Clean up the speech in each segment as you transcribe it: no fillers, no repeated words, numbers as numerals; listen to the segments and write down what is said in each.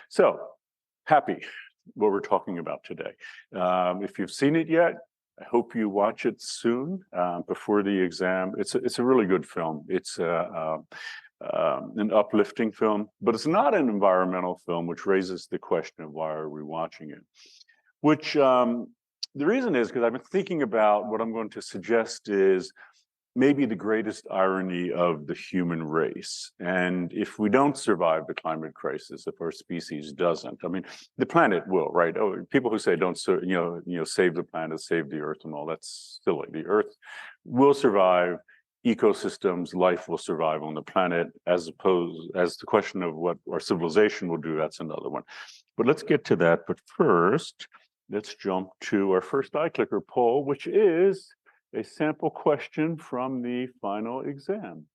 So, happy, what we're talking about today. If you've seen it yet, I hope you watch it soon before the exam. It's a really good film. It's an uplifting film, but it's not an environmental film, which raises the question of why are we watching it? Which the reason is because I've been thinking about what I'm going to suggest is maybe the greatest irony of the human race. And if we don't survive the climate crisis, if our species doesn't, I mean, the planet will, right? Oh, people who say don't, save the planet, save the earth and all, that's silly. The earth will survive, ecosystems, life will survive on the planet, as the question of what our civilization will do, that's another one. But let's get to that. But first, let's jump to our first iClicker poll, which is a sample question from the final exam.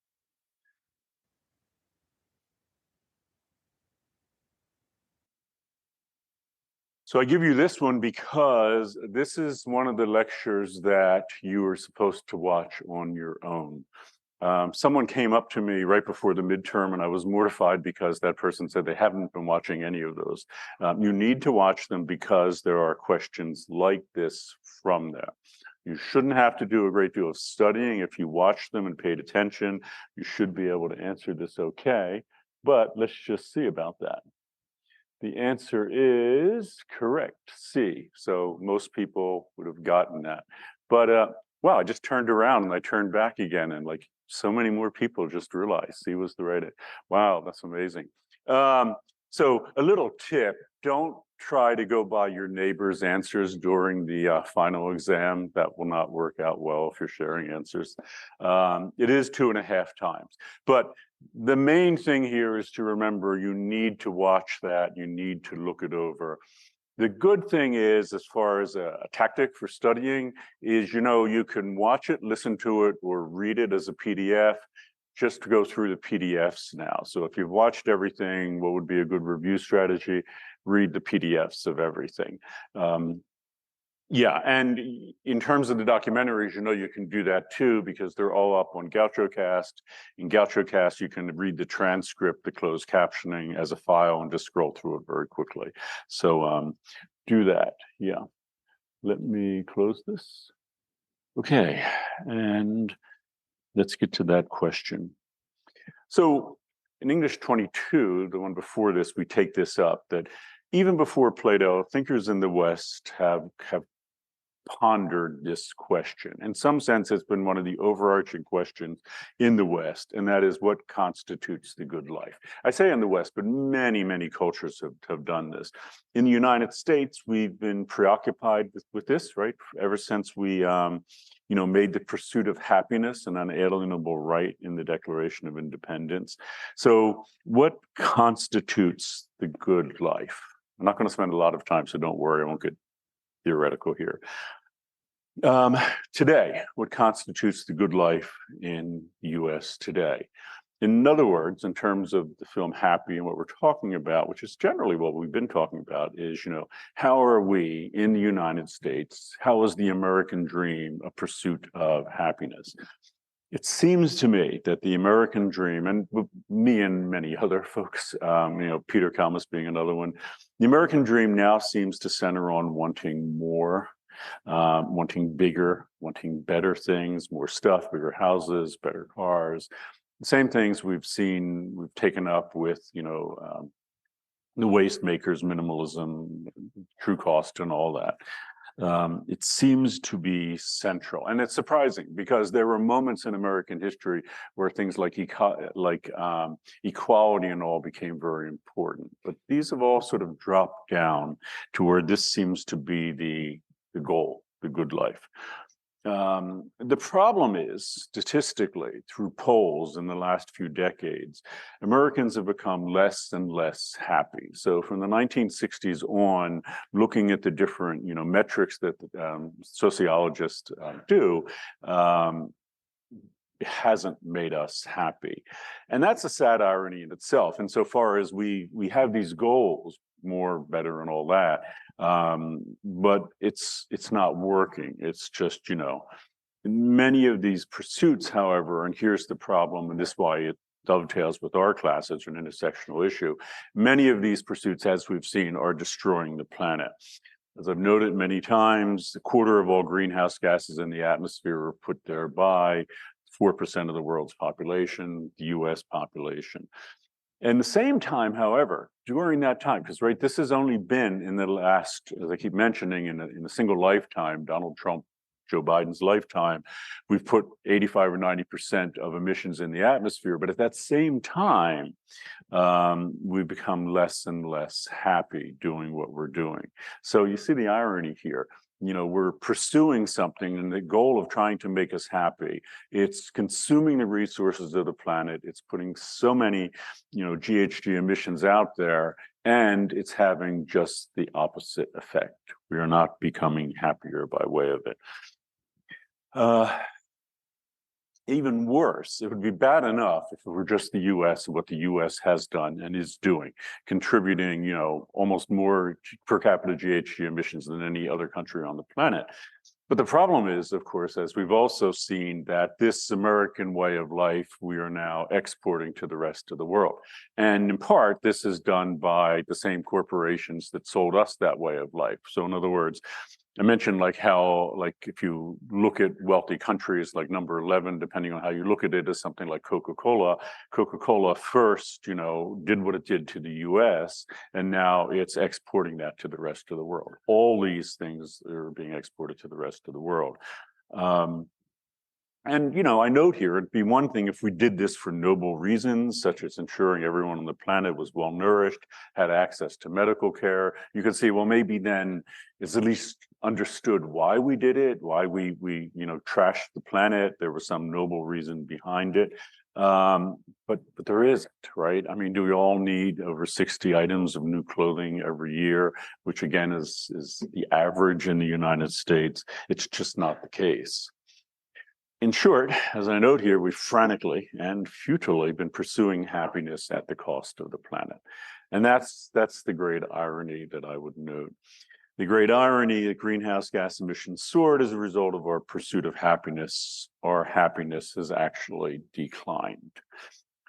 So I give you this one because this is one of the lectures that you were supposed to watch on your own. Someone came up to me right before the midterm, and I was mortified because that person said they haven't been watching any of those. You need to watch them because there are questions like this from them. You shouldn't have to do a great deal of studying. If you watch them and paid attention, you should be able to answer this okay. But let's just see about that. The answer is correct, C. So most people would have gotten that. But wow, I just turned around and I turned back again, and like so many more people just realized C was the right. Wow, that's amazing. So a little tip, don't try to go by your neighbor's answers during the final exam. That will not work out well if you're sharing answers. It is 2.5 times. But the main thing here is to remember you need to watch that. You need to look it over. The good thing is, as far as a tactic for studying, is you can watch it, listen to it, or read it as a PDF. Just to go through the PDFs now. So if you've watched everything, what would be a good review strategy? Read the PDFs of everything. Yeah, and in terms of the documentaries, you can do that too, because they're all up on GauchoCast. In GauchoCast, you can read the transcript, the closed captioning as a file, and just scroll through it very quickly. So do that, yeah. Let me close this. Okay, and let's get to that question. So in English 22, the one before this, we take this up, that even before Plato, thinkers in the West have pondered this question. In some sense, it's been one of the overarching questions in the West, and that is what constitutes the good life. I say in the West, but many, many cultures have done this. In the United States, we've been preoccupied with this, right? Ever since we made the pursuit of happiness an unalienable right in the Declaration of Independence. So what constitutes the good life? I'm not going to spend a lot of time, so don't worry, I won't get theoretical here. Today, what constitutes the good life in the US today? In other words, in terms of the film Happy and what we're talking about, which is generally what we've been talking about, is, how are we in the United States? How is the American dream a pursuit of happiness? It seems to me that the American dream, and me and many other folks, Peter Kalmus being another one, the American dream now seems to center on wanting more, wanting bigger, wanting better things, more stuff, bigger houses, better cars. Same things we've taken up with, the waste makers, minimalism, true cost, and all that. It seems to be central, and it's surprising because there were moments in American history where things like equality and all became very important. But these have all sort of dropped down to where this seems to be the goal, the good life. The problem is, statistically, through polls in the last few decades, Americans have become less and less happy. So from the 1960s on, looking at the different, metrics that sociologists do, it hasn't made us happy. And that's a sad irony in itself. Insofar as we have these goals, more, better, and all that, but it's not working. It's just, many of these pursuits, however, and here's the problem, and this is why dovetails with our class as an intersectional issue. Many of these pursuits, as we've seen, are destroying the planet. As I've noted many times, a quarter of all greenhouse gases in the atmosphere are put there by 4% of the world's population, the US population. And the same time, however, during that time, because this has only been in the last, as I keep mentioning, in a single lifetime, Donald Trump, Joe Biden's lifetime, we've put 85 or 90% of emissions in the atmosphere. But at that same time, we've become less and less happy doing what we're doing. So you see the irony here. We're pursuing something and the goal of trying to make us happy. It's consuming the resources of the planet. It's putting so many, GHG emissions out there, and it's having just the opposite effect. We are not becoming happier by way of it. Even worse, it would be bad enough if it were just the U.S. and what the U.S. has done and is doing, contributing, almost more per capita GHG emissions than any other country on the planet. But the problem is, of course, as we've also seen, that this American way of life, we are now exporting to the rest of the world. And in part, this is done by the same corporations that sold us that way of life. So in other words, I mentioned how if you look at wealthy countries like number 11, depending on how you look at it, is something like Coca-Cola. Coca-Cola first, did what it did to the US, and now it's exporting that to the rest of the world. All these things are being exported to the rest of the world. And, I note here, it'd be one thing if we did this for noble reasons, such as ensuring everyone on the planet was well nourished, had access to medical care. You could say, well, maybe then it's at least understood why we did it, why we trashed the planet. There was some noble reason behind it. But there isn't, right? I mean, do we all need over 60 items of new clothing every year, which again is the average in the United States? It's just not the case. In short, as I note here, we've frantically and futilely been pursuing happiness at the cost of the planet. And that's the great irony that I would note. The great irony that greenhouse gas emissions soared as a result of our pursuit of happiness. Our happiness has actually declined.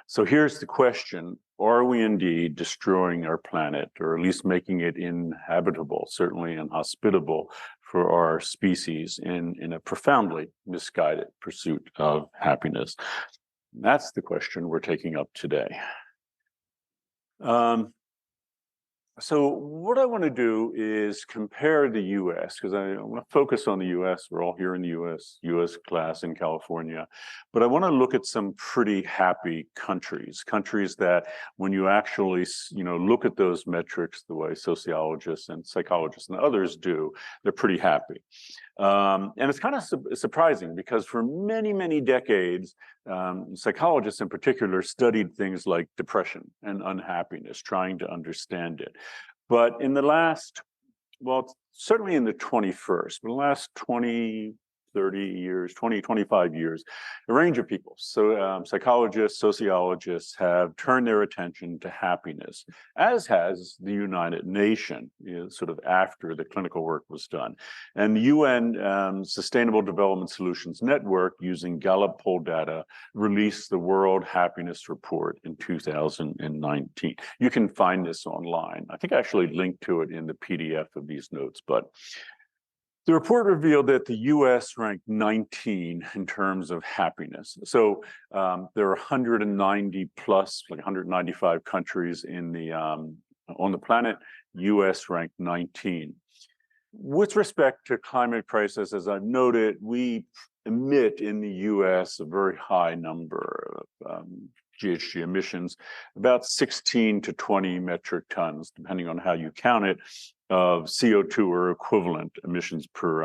So here's the question: are we indeed destroying our planet, or at least making it inhabitable, certainly inhospitable for our species in a profoundly misguided pursuit of happiness? That's the question we're taking up today. So what I want to do is compare the U.S., because I want to focus on the U.S. We're all here in the U.S. class in California. But I want to look at some pretty happy countries that when you actually, look at those metrics the way sociologists and psychologists and others do, they're pretty happy. And it's kind of surprising because for many, many decades, psychologists in particular studied things like depression and unhappiness, trying to understand it. But in the last, certainly in the 21st, but the last 20, 30 years, 20, 25 years, a range of people. So psychologists, sociologists have turned their attention to happiness, as has the United Nations, sort of after the clinical work was done. And the UN Sustainable Development Solutions Network, using Gallup poll data, released the World Happiness Report in 2019. You can find this online. I think I actually linked to it in the PDF of these notes, but the report revealed that the U.S. ranked 19 in terms of happiness. So there are 190 plus, like 195 countries in the on the planet. U.S. ranked 19. With respect to climate crisis, as I've noted, we emit in the U.S. a very high number of GHG emissions, about 16 to 20 metric tons, depending on how you count it, of CO2 or equivalent emissions per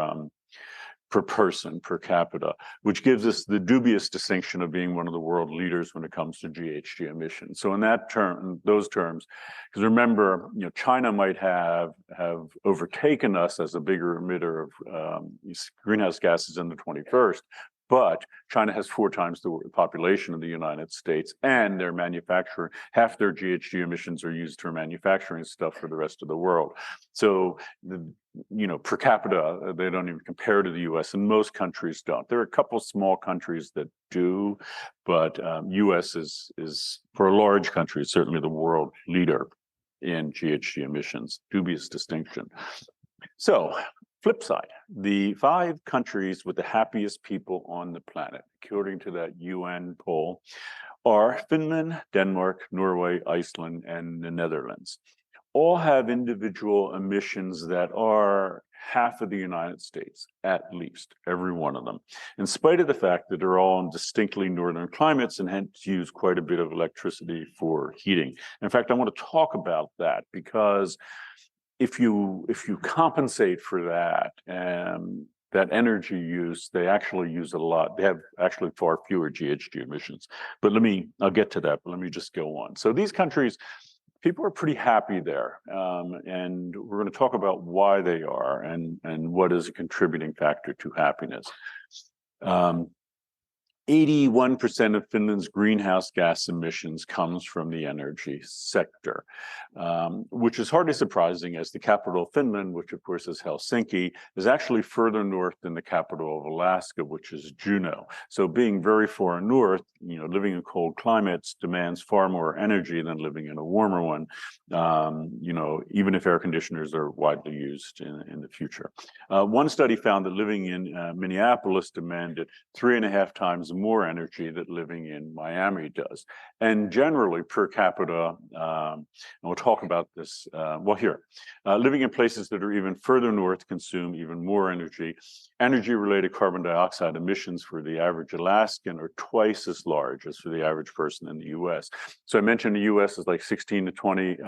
person, per capita, which gives us the dubious distinction of being one of the world leaders when it comes to GHG emissions. So in those terms, because remember, China might have overtaken us as a bigger emitter of greenhouse gases in the 21st, but China has 4 times the population of the United States, and their manufacturing, half their GHG emissions are used for manufacturing stuff for the rest of the world. So per capita, they don't even compare to the U.S., and most countries don't. There are a couple small countries that do, but U.S. is for a large country, certainly the world leader in GHG emissions. Dubious distinction. So, flip side, the 5 countries with the happiest people on the planet, according to that UN poll, are Finland, Denmark, Norway, Iceland, and the Netherlands. All have individual emissions that are half of the United States, at least, every one of them, in spite of the fact that they're all in distinctly northern climates and hence use quite a bit of electricity for heating. In fact, I want to talk about that because if you compensate for that and that energy use, they actually use a lot. They have actually far fewer GHG emissions. But I'll get to that, but let me just go on. So these countries, people are pretty happy there. And we're going to talk about why they are and what is a contributing factor to happiness. 81% of Finland's greenhouse gas emissions comes from the energy sector, which is hardly surprising as the capital of Finland, which of course is Helsinki, is actually further north than the capital of Alaska, which is Juneau. So being very far north, living in cold climates demands far more energy than living in a warmer one, even if air conditioners are widely used in the future. One study found that living in Minneapolis demanded 3.5 times more energy that living in Miami does. And generally per capita, and we'll talk about this, living in places that are even further north consume even more energy. Energy-related carbon dioxide emissions for the average Alaskan are twice as large as for the average person in the U.S. So I mentioned the U.S. is like 16 to 20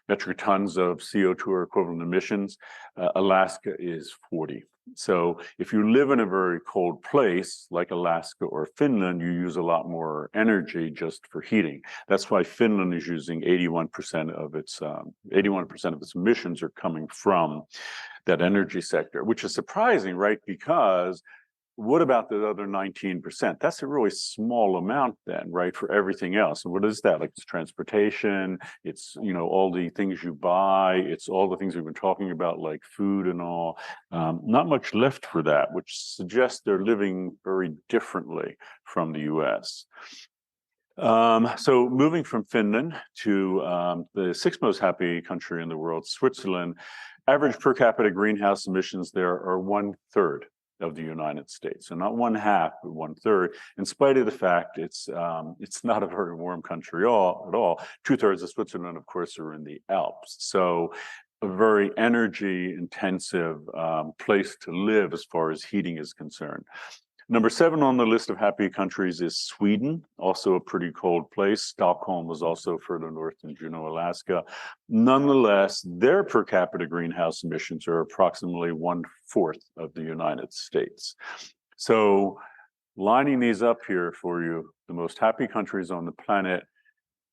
metric tons of CO2 or equivalent emissions. Alaska is 40. So if you live in a very cold place like Alaska or Finland, you use a lot more energy just for heating. That's why Finland is using 81% of its emissions are coming from that energy sector, which is surprising, right? Because what about the other 19%? That's a really small amount then, right, for everything else. And what is that? Like it's transportation, it's, all the things you buy, it's all the things we've been talking about, like food and all. Not much left for that, which suggests they're living very differently from the US. So moving from Finland to the 6th most happy country in the world, Switzerland, average per capita greenhouse emissions there are 1/3 of the United States. So not 1/2, but 1/3, in spite of the fact it's not a very warm country at all. 2/3 of Switzerland, of course, are in the Alps. So a very energy intensive place to live as far as heating is concerned. Number 7 on the list of happy countries is Sweden, also a pretty cold place. Stockholm was also further north than Juneau, Alaska. Nonetheless, their per capita greenhouse emissions are approximately 1/4 of the United States. So lining these up here for you, the most happy countries on the planet,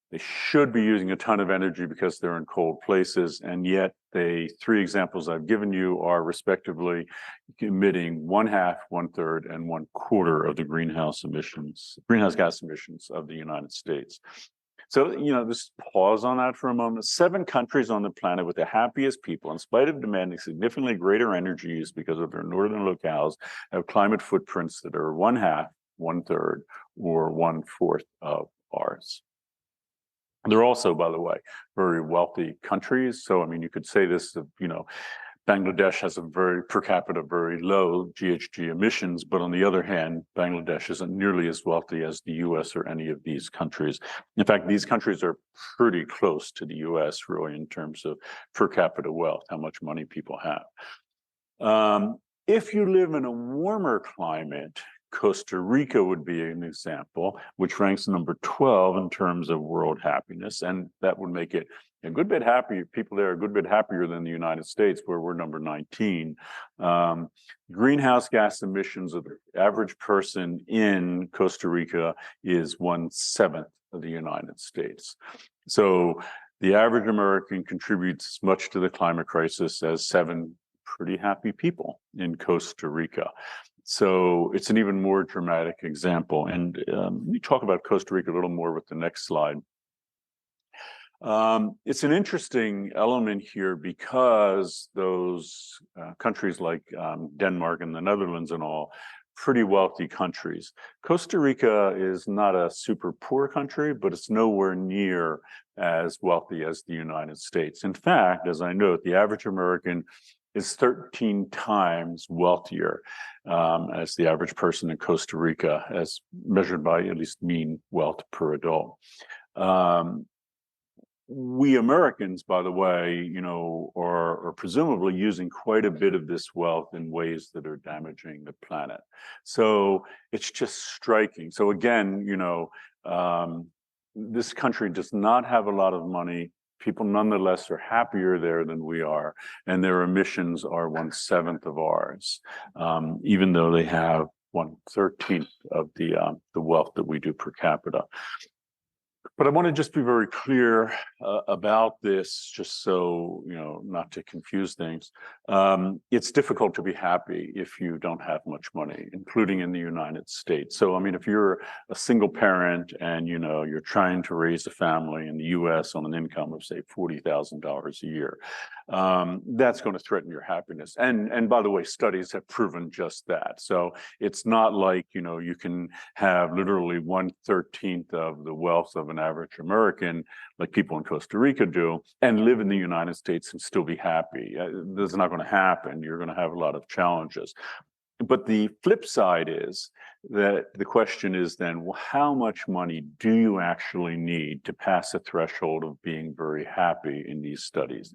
they should be using a ton of energy because they're in cold places, and yet the 3 examples I've given you are respectively emitting 1/2, 1/3, and 1/4 of the greenhouse gas emissions of the United States. So, just pause on that for a moment. 7 countries on the planet with the happiest people, in spite of demanding significantly greater energy use because of their northern locales, have climate footprints that are 1/2, 1/3, or 1/4 of ours. They're also, by the way, very wealthy countries. So, you could say this, Bangladesh has a per capita, very low GHG emissions, but on the other hand, Bangladesh isn't nearly as wealthy as the US or any of these countries. In fact, these countries are pretty close to the US, really, in terms of per capita wealth, how much money people have. If you live in a warmer climate, Costa Rica would be an example, which ranks number 12 in terms of world happiness, and that would make it a good bit happier. People there are a good bit happier than the United States, where we're number 19. Greenhouse gas emissions of the average person in Costa Rica is 1/7 of the United States. So the average American contributes as much to the climate crisis as 7 pretty happy people in Costa Rica. So it's an even more dramatic example. And we talk about Costa Rica a little more with the next slide. It's an interesting element here because those countries like Denmark and the Netherlands and all, pretty wealthy countries. Costa Rica is not a super poor country, but it's nowhere near as wealthy as the United States. In fact, as I note, the average American is 13 times wealthier as the average person in Costa Rica, as measured by at least mean wealth per adult. We Americans, by the way, are presumably using quite a bit of this wealth in ways that are damaging the planet. So it's just striking. So again, this country does not have a lot of money. People nonetheless are happier there than we are, and their emissions are 1/7 of ours, even though they have 1/13 of the wealth that we do per capita. But I want to just be very clear about this, just so, not to confuse things. It's difficult to be happy if you don't have much money, including in the United States. So, I mean, if you're a single parent and, you're trying to raise a family in the US on an income of, say, $40,000 a year, that's going to threaten your happiness. And by the way, studies have proven just that. So it's not like, you can have literally 1/13 of the wealth of an average American, like people in Costa Rica do, and live in the United States and still be happy. That's not going to happen. You're going to have a lot of challenges. But the flip side is that the question is then, well, how much money do you actually need to pass a threshold of being very happy in these studies?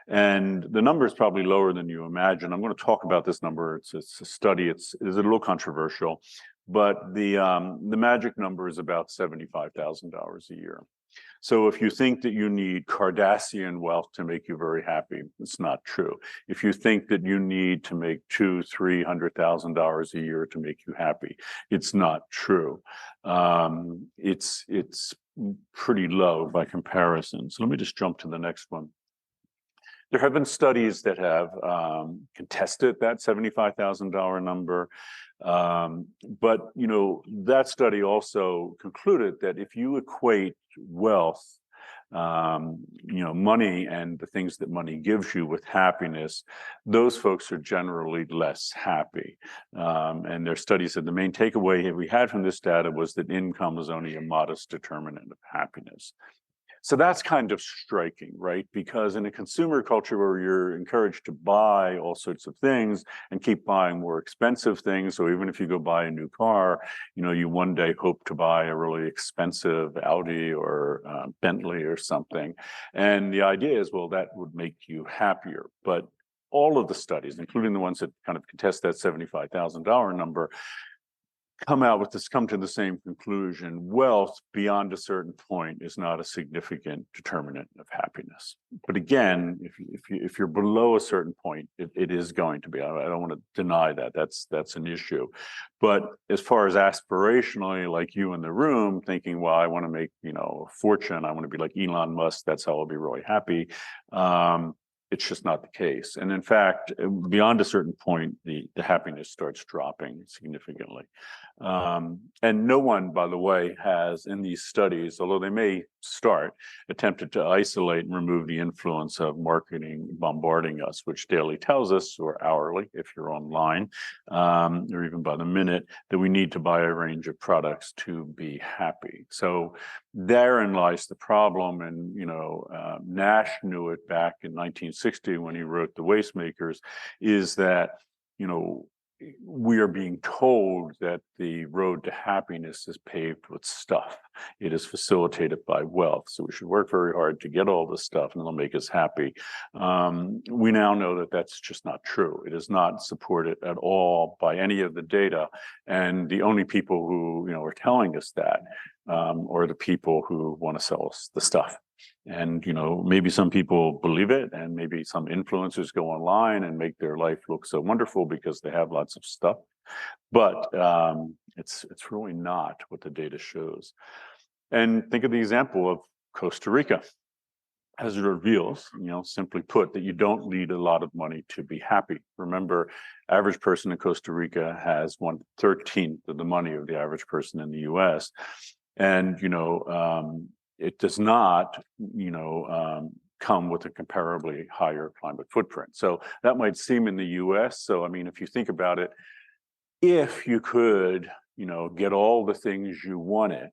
And the number is probably lower than you imagine. I'm going to talk about this number. It's a study. It's a little controversial, but the magic number is about $75,000 a year. So if you think that you need Kardashian wealth to make you very happy, it's not true. If you think that you need to make $200,000-300,000 a year to make you happy, it's not true. It's pretty low by comparison. So let me just jump to the next one. There have been studies that have contested that $75,000 number. But, that study also concluded that if you equate wealth, money and the things that money gives you with happiness, those folks are generally less happy. And their studies said the main takeaway we had from this data was that income is only a modest determinant of happiness. So that's kind of striking, right? Because in a consumer culture where you're encouraged to buy all sorts of things and keep buying more expensive things, so even if you go buy a new car, you one day hope to buy a really expensive Audi or Bentley or something. And the idea is, well, that would make you happier. But all of the studies, including the ones that kind of contest that $75,000 number, come to the same conclusion. Wealth beyond a certain point is not a significant determinant of happiness. But again, if you're below a certain point, it is going to be. I don't want to deny that. That's an issue. But as far as aspirationally, like you in the room, thinking, well, I want to make a fortune. I want to be like Elon Musk. That's how I'll be really happy. It's just not the case. And in fact, beyond a certain point, the happiness starts dropping significantly. And no one, by the way, has in these studies, although they may start, attempted to isolate and remove the influence of marketing bombarding us, which daily tells us, or hourly if you're online, or even by the minute, that we need to buy a range of products to be happy. So therein lies the problem. And, Nash knew it back in 1960 when he wrote The Wastemakers, is that, we are being told that the road to happiness is paved with stuff. It is facilitated by wealth. So we should work very hard to get all this stuff and it'll make us happy. We now know that that's just not true. It is not supported at all by any of the data. And the only people who, are telling us that are the people who want to sell us the stuff. And, maybe some people believe it, and maybe some influencers go online and make their life look so wonderful because they have lots of stuff. But it's really not what the data shows. And think of the example of Costa Rica. as it reveals, simply put, that you don't need a lot of money to be happy. Remember, average person in Costa Rica has 1/13 of the money of the average person in the U.S. And, it does not, come with a comparably higher climate footprint. So that might seem in the U.S. So, I mean, if you think about it, if you could, get all the things you wanted,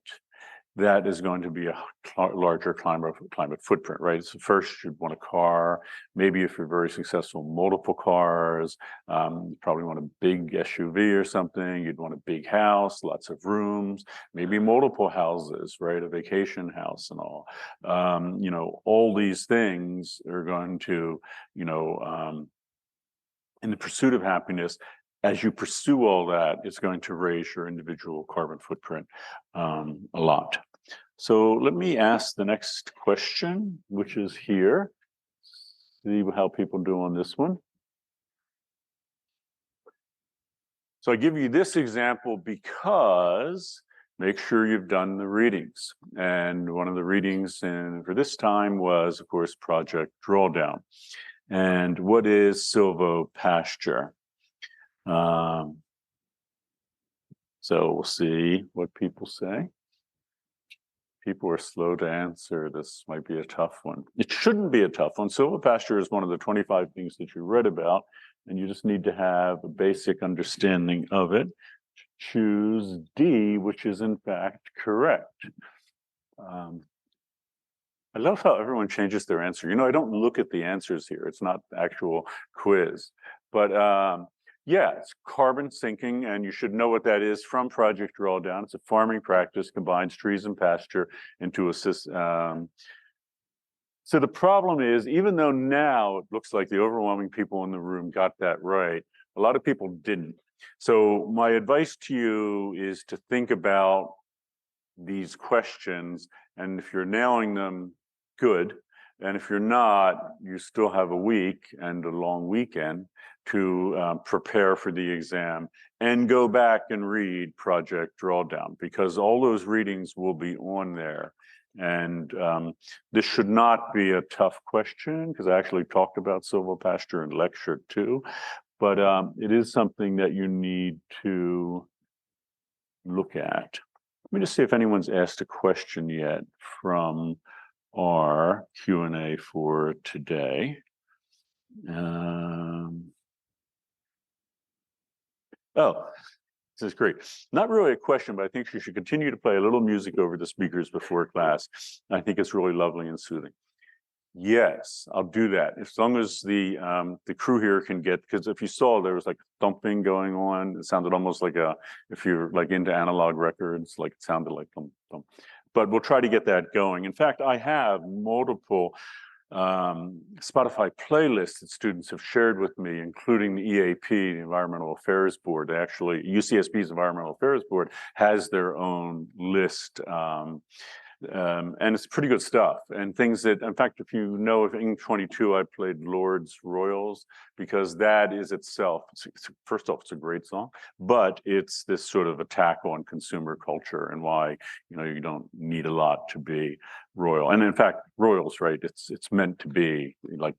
that is going to be a larger climate footprint, right? So first, you'd want a car. Maybe if you're very successful, multiple cars. You probably want a big SUV or something. You'd want a big house, lots of rooms, maybe multiple houses, right? A vacation house and all. All these things are going to, in the pursuit of happiness, as you pursue all that, it's going to raise your individual carbon footprint a lot. So let me ask the next question, which is here. See how people do on this one. So I give you this example because make sure you've done the readings. And one of the readings for this time was, of course, Project Drawdown. And what is silvopasture? So we'll see what people say. People are slow to answer. This might be a tough one. It shouldn't be a tough one. Silvopasture is one of the 25 things that you read about, and you just need to have a basic understanding of it. Choose D, which is in fact correct. I love how everyone changes their answer. I don't look at the answers here. It's not the actual quiz. But yeah, it's carbon sinking, and you should know what that is from Project Drawdown. It's a farming practice, combines trees and pasture into a system. So the problem is, even though now it looks like the overwhelming people in the room got that right, a lot of people didn't. So my advice to you is to think about these questions, and if you're nailing them, good. And if you're not, you still have a week and a long weekend to prepare for the exam and go back and read Project Drawdown, because all those readings will be on there. And this should not be a tough question, because I actually talked about silvopasture in lecture 2, but it is something that you need to look at. Let me just see if anyone's asked a question yet from our Q&A for today. Oh, this is great. Not really a question, but I think you should continue to play a little music over the speakers before class. I think it's really lovely and soothing. Yes, I'll do that, as long as the crew here can get, because if you saw, there was like thumping going on. It sounded almost like if you're like into analog records, like it sounded like thump, thump. But we'll try to get that going. In fact, I have multiple Spotify playlists that students have shared with me, including the EAP, the Environmental Affairs Board. They actually, UCSB's Environmental Affairs Board has their own list. And it's pretty good stuff, and things that, in fact, if you know, of Ing 22, I played Lord's Royals, because that is itself, first off, it's a great song, but it's this sort of attack on consumer culture and why, you don't need a lot to be royal. And in fact, royals, right, it's meant to be like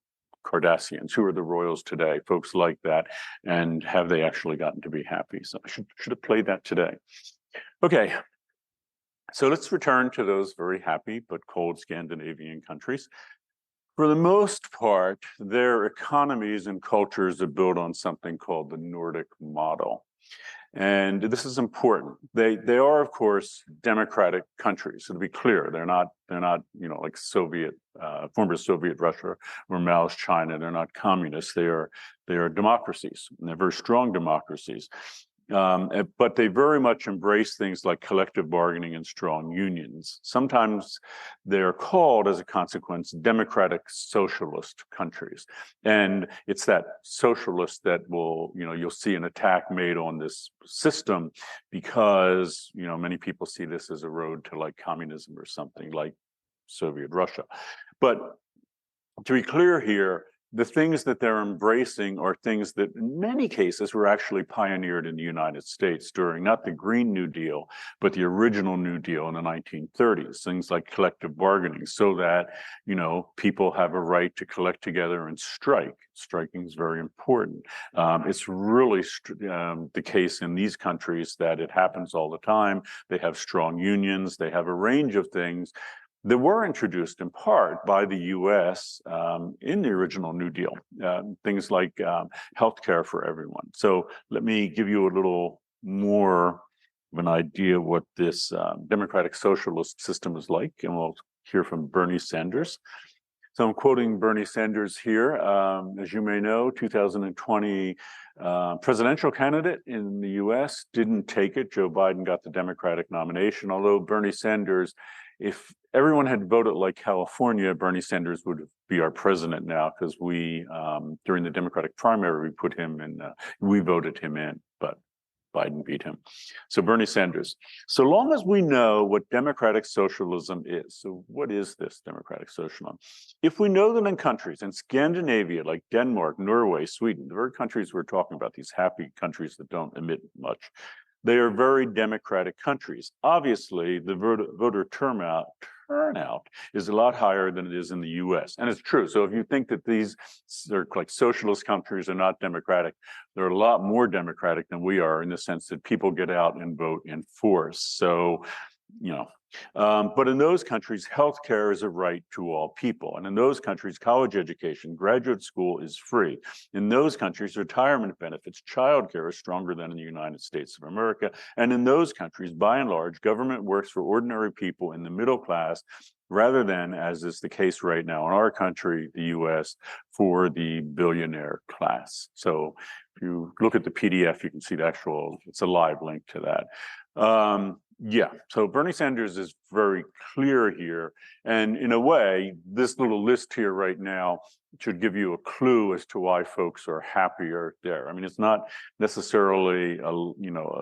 Cardassians. Who are the royals today? Folks like that. And have they actually gotten to be happy? So I should have played that today. Okay. So let's return to those very happy but cold Scandinavian countries. For the most part, their economies and cultures are built on something called the Nordic model. And this is important. They are, of course, democratic countries. So to be clear, they're not like former Soviet Russia or Mao's China. They're not communists. They are democracies, and they're very strong democracies. But they very much embrace things like collective bargaining and strong unions. Sometimes they're called, as a consequence, democratic socialist countries. And it's that socialist that will, you'll see an attack made on this system, because, many people see this as a road to like communism or something like Soviet Russia. But to be clear here, the things that they're embracing are things that in many cases were actually pioneered in the United States during not the Green New Deal, but the original New Deal in the 1930s, things like collective bargaining, so that, people have a right to collect together and strike. Striking is very important. It's really the case in these countries that it happens all the time. They have strong unions, they have a range of things that were introduced in part by the U.S. In the original New Deal, things like healthcare for everyone. So let me give you a little more of an idea of what this democratic socialist system is like, and we'll hear from Bernie Sanders. So I'm quoting Bernie Sanders here. As you may know, 2020 presidential candidate in the U.S. didn't take it. Joe Biden got the Democratic nomination, although Bernie Sanders, if everyone had voted like California, Bernie Sanders would be our president now, because we, during the Democratic primary, we put him in, we voted him in, but Biden beat him. So Bernie Sanders. So long as we know what democratic socialism is, so what is this democratic socialism? If we know that in countries in Scandinavia, like Denmark, Norway, Sweden, the very countries we're talking about, these happy countries that don't emit much, they are very democratic countries. Obviously, the voter turnout is a lot higher than it is in the US. And it's true. So if you think that these are like socialist countries are not democratic, they're a lot more democratic than we are, in the sense that people get out and vote in force. So, but in those countries, healthcare is a right to all people. And in those countries, college education, graduate school is free. In those countries, retirement benefits, childcare is stronger than in the United States of America. And in those countries, by and large, government works for ordinary people in the middle class, rather than, as is the case right now in our country, the US, for the billionaire class. So if you look at the PDF, you can see it's a live link to that. So Bernie Sanders is very clear here. And in a way, this little list here right now should give you a clue as to why folks are happier there. I mean, it's not necessarily a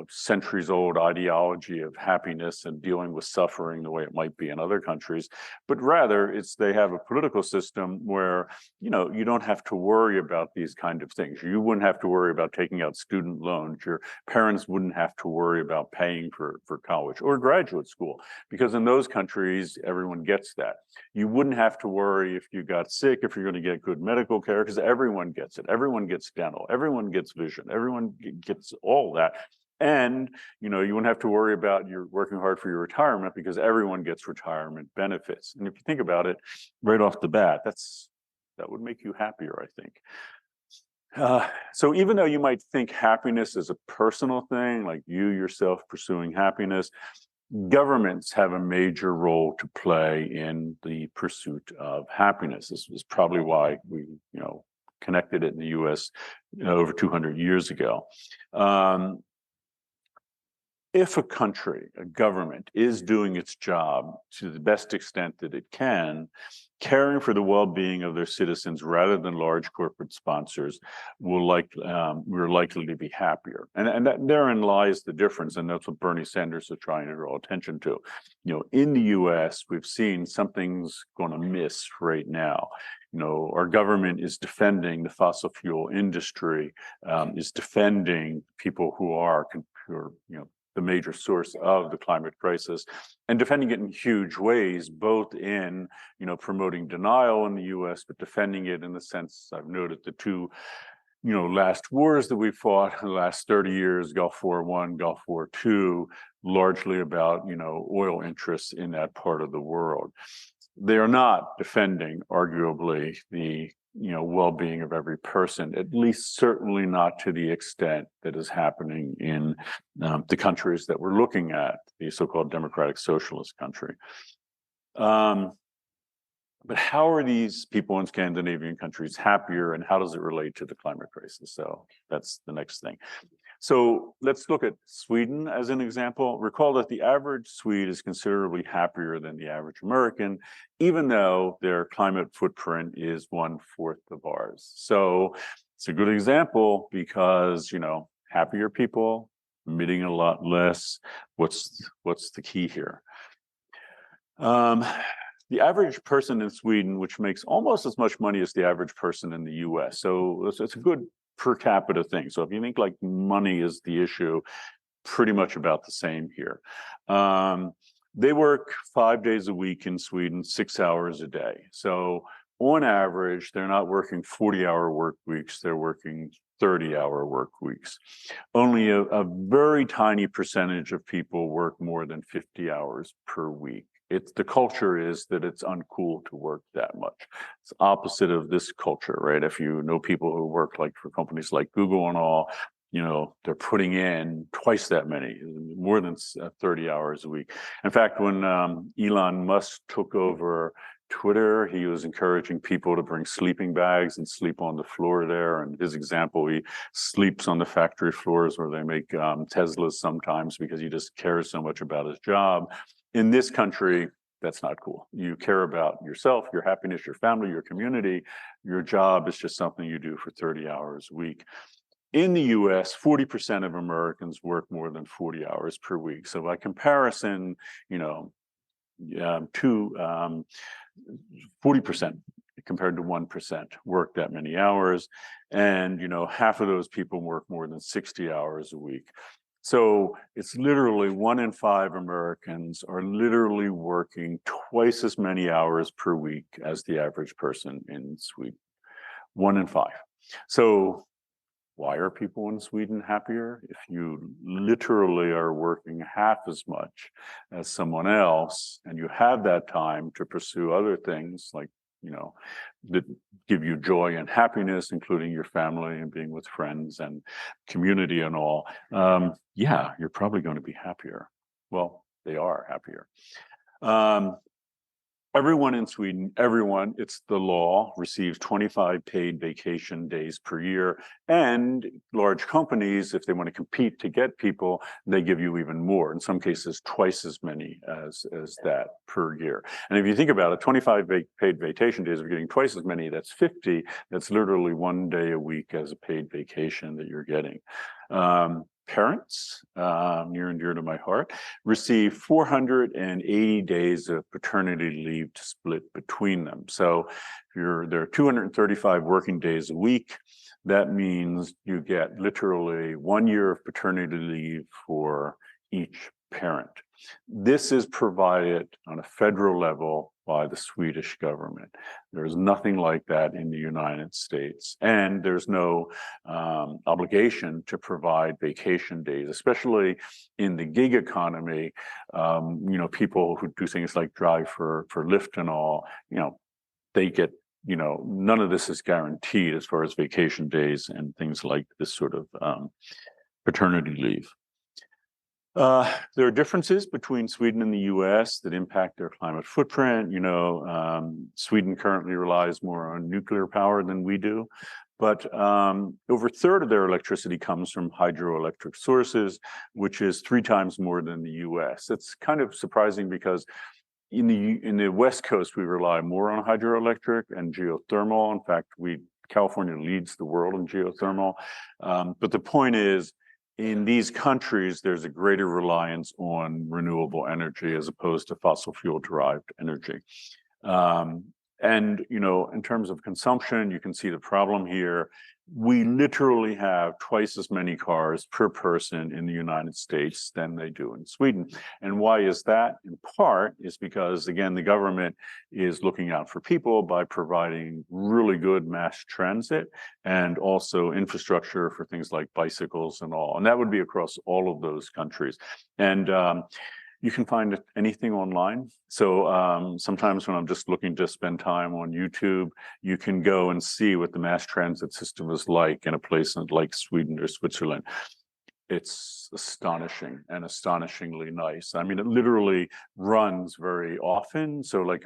centuries-old ideology of happiness and dealing with suffering the way it might be in other countries, but rather they have a political system where, you don't have to worry about these kind of things. You wouldn't have to worry about taking out student loans. Your parents wouldn't have to worry about paying for college or graduate school, because in those countries, everyone gets that. You wouldn't have to worry if you got sick, if you're going to get good medical care, because everyone gets it. Everyone gets dental, everyone gets vision, everyone gets all that. And, you wouldn't have to worry about you're working hard for your retirement, because everyone gets retirement benefits. And if you think about it right off the bat, that would make you happier, I think. So even though you might think happiness is a personal thing, like you yourself pursuing happiness, governments have a major role to play in the pursuit of happiness. This is probably why we, connected it in the U.S. Over 200 years ago. If a country, a government, is doing its job to the best extent that it can, caring for the well-being of their citizens rather than large corporate sponsors, we're likely to be happier. And therein lies the difference, and that's what Bernie Sanders is trying to draw attention to. In the U.S., we've seen something's going to miss right now. Our government is defending the fossil fuel industry, is defending people who are the major source of the climate crisis, and defending it in huge ways, both in, promoting denial in the U.S., but defending it in the sense I've noted the two, last wars that we fought in the last 30 years, Gulf War I, Gulf War II, largely about, oil interests in that part of the world. They are not defending, arguably, the well-being of every person, at least certainly not to the extent that is happening in the countries that we're looking at, the so-called democratic socialist country. But how are these people in Scandinavian countries happier, and how does it relate to the climate crisis? So that's the next thing. So let's look at Sweden as an example. Recall that the average Swede is considerably happier than the average American, even though their climate footprint is 1/4 of ours. So it's a good example because, happier people, emitting a lot less. What's the key here? the average person in Sweden, which makes almost as much money as the average person in the US. So it's a good per capita thing. So if you think like money is the issue, pretty much about the same here. They work 5 days a week in Sweden, 6 hours a day. So on average, they're not working 40-hour work weeks, they're working 30-hour work weeks. Only a very tiny percentage of people work more than 50 hours per week. The culture is that it's uncool to work that much. It's opposite of this culture, right? If you know people who work like for companies like Google and all, they're putting in twice that many, more than 30 hours a week. In fact, when Elon Musk took over Twitter, he was encouraging people to bring sleeping bags and sleep on the floor there. And his example, he sleeps on the factory floors where they make Teslas sometimes because he just cares so much about his job. In this country, that's not cool. You care about yourself, your happiness, your family, your community. Your job is just something you do for 30 hours a week. In the US, 40% of Americans work more than 40 hours per week. So by comparison, 40% compared to 1% work that many hours. And, half of those people work more than 60 hours a week. So it's literally 1 in 5 Americans are literally working twice as many hours per week as the average person in Sweden. 1 in 5. So why are people in Sweden happier? If you literally are working half as much as someone else, and you have that time to pursue other things like, that give you joy and happiness, including your family and being with friends and community and all, yeah, you're probably going to be happier. Well, they are happier. Everyone in Sweden, it's the law, receives 25 paid vacation days per year. And large companies, if they want to compete to get people, they give you even more, in some cases twice as many as that per year. And if you think about it, 25 paid vacation days, we're getting twice as many, that's 50. That's literally 1 day a week as a paid vacation that you're getting. Parents, near and dear to my heart, receive 480 days of paternity leave to split between them. So there are 235 working days a week. That means you get literally 1 year of paternity leave for each parent. This is provided on a federal level by the Swedish government. There's nothing like that in the United States. And there's no obligation to provide vacation days, especially in the gig economy. People who do things like drive for Lyft and all, they get, none of this is guaranteed as far as vacation days and things like this sort of paternity leave. There are differences between Sweden and the US that impact their climate footprint. Sweden currently relies more on nuclear power than we do, but over a third of their electricity comes from hydroelectric sources, which is 3 times more than the US. It's kind of surprising because in the West Coast, we rely more on hydroelectric and geothermal. In fact, California leads the world in geothermal. But the point is, in these countries, there's a greater reliance on renewable energy as opposed to fossil fuel derived energy. And, in terms of consumption, you can see the problem here. We literally have twice as many cars per person in the United States than they do in Sweden. And why is that? In part is because, again, the government is looking out for people by providing really good mass transit and also infrastructure for things like bicycles and all. And that would be across all of those countries. And you can find anything online. So sometimes when I'm just looking to spend time on YouTube, you can go and see what the mass transit system is like in a place like Sweden or Switzerland. It's astonishing and astonishingly nice. I mean, it literally runs very often. So like